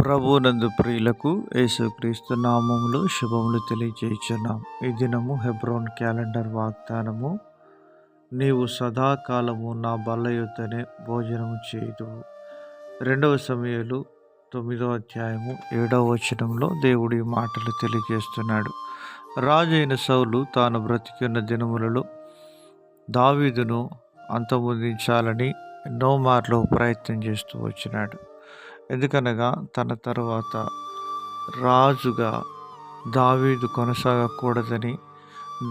ప్రభునందు ప్రియులకు యేసుక్రీస్తు నామములో శుభములు తెలియజేయుచున్నాం. ఈ దినము హెబ్రోన్ క్యాలెండర్ వాగ్దానము, నీవు సదాకాలము నా బల్ల యొద్దనే భోజనము చేయుదువు. 2 సమూయేలు 9:7 దేవుడి మాటలు తెలియజేస్తున్నాడు. రాజు అయిన సౌలు తాను బ్రతికున్న దినములలో దావీదును అంతమొందించాలని ఎన్నో మార్లు ప్రయత్నం చేస్తూ వచ్చినాడు. ఎందుకనగా తన తర్వాత రాజుగా దావీదు కొనసాగకూడదని,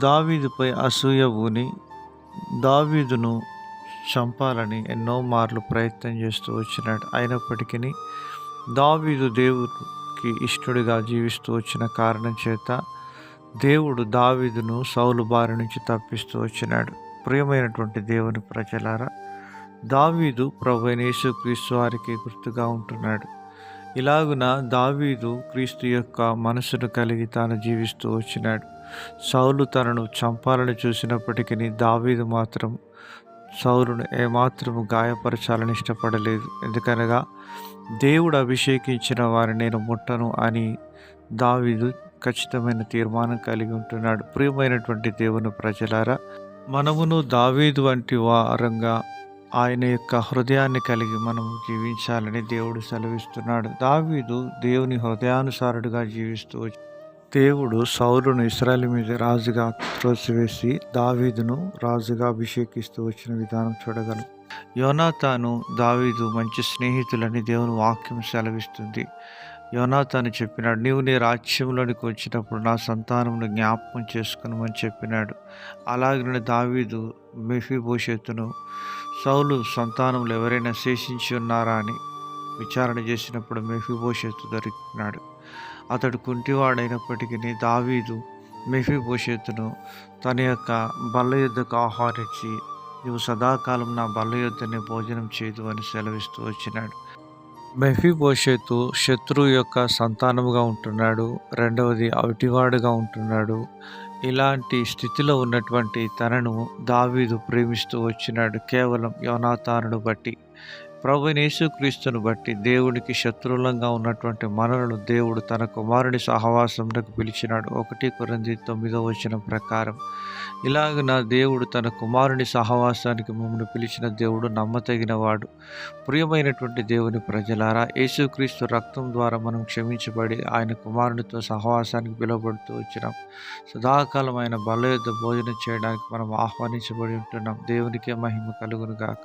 దావీదుపై అసూయ ఊని దావీదును చంపాలని ఎన్నో మార్లు ప్రయత్నం చేస్తూ వచ్చినాడు. అయినప్పటికీ దావీదు దేవుడికి ఇష్టడుగా జీవిస్తూ వచ్చిన కారణం చేత దేవుడు దావీదును సౌలు బారి నుంచి తప్పిస్తూ వచ్చినాడు. ప్రియమైనటువంటి దేవుని ప్రజలారా, దావీదు ప్రభువైన యేసుక్రీస్తు వారికి గుర్తుగా ఉంటున్నాడు. ఇలాగున దావీదు క్రీస్తు యొక్క మనసును కలిగి తాను జీవిస్తూ వచ్చినాడు. సౌలు తనను చంపాలని చూసినప్పటికీ దావీదు మాత్రం సౌలును ఏమాత్రము గాయపరచాలని ఇష్టపడలేదు. ఎందుకనగా దేవుడు అభిషేకించిన వారిని నేను ముట్టను అని దావీదు ఖచ్చితమైన తీర్మానం కలిగి ఉంటున్నాడు. ప్రియమైనటువంటి దేవుని ప్రజలారా, మనమును దావీదు వంటి వారంగా ఆయన యొక్క హృదయాన్ని కలిగి మనము జీవించాలని దేవుడు సెలవిస్తున్నాడు. దావీదు దేవుని హృదయానుసారుడుగా జీవిస్తూ దేవుడు సౌలును ఇశ్రాయేలు మీద రాజుగా త్రోసివేసి దావీదును రాజుగా అభిషేకిస్తూ వచ్చిన విధానం చూడగలం. యోనాతాను దావీదు మంచి స్నేహితులని దేవుని వాక్యం సెలవిస్తుంది. యోనాతాను చెప్పినాడు, నీవు నీ రాజ్యంలోనికి వచ్చినప్పుడు నా సంతానమును జ్ఞాపకం చేసుకునమని చెప్పినాడు. అలాగనే దావీదు మెఫీబోషెతును సౌలు సంతానములు ఎవరైనా శేషించి ఉన్నారా అని విచారణ చేసినప్పుడు మెఫీబోషెతు దొరికినాడు. అతడు కుంటివాడైనప్పటికీ దావీదు మెఫీబోషెతును తన యొక్క బల్ల యొద్దకు ఆహ్వానించి, నీవు సదాకాలం నా బల్ల యొద్దనే భోజనం చేయదు అని సెలవిస్తూ వచ్చినాడు. మెఫీబోషెతు శత్రువు యొక్క సంతానముగా ఉంటున్నాడు. రెండవది అవిటివాడుగా ఉంటున్నాడు. ఇలాంటి స్థితిలో ఉన్నటువంటి తనను దావీదు ప్రేమిస్తూ వచ్చినాడు కేవలం యోనాతానును బట్టి. ప్రభువైన యేసుక్రీస్తును బట్టి దేవునికి శత్రువులంగా ఉన్నటువంటి మనలను దేవుడు తన కుమారుని సహవాసంలోకి పిలిచినాడు. 1 కొరింథీ 9 ప్రకారం ఇలాగన దేవుడు తన కుమారుని సహవాసానికి మమ్మల్ని పిలిచిన దేవుడు నమ్మతగిన వాడు. ప్రియమైనటువంటి దేవుని ప్రజలారా, యేసుక్రీస్తు రక్తం ద్వారా మనం క్షమించబడి ఆయన కుమారునితో సహవాసానికి పిలువబడుతూ వచ్చినాం. సదాకాలం ఆయన బల్ల యొద్ద భోజనం చేయడానికి మనం ఆహ్వానించబడి ఉంటున్నాం. దేవునికే మహిమ కలుగును గాక.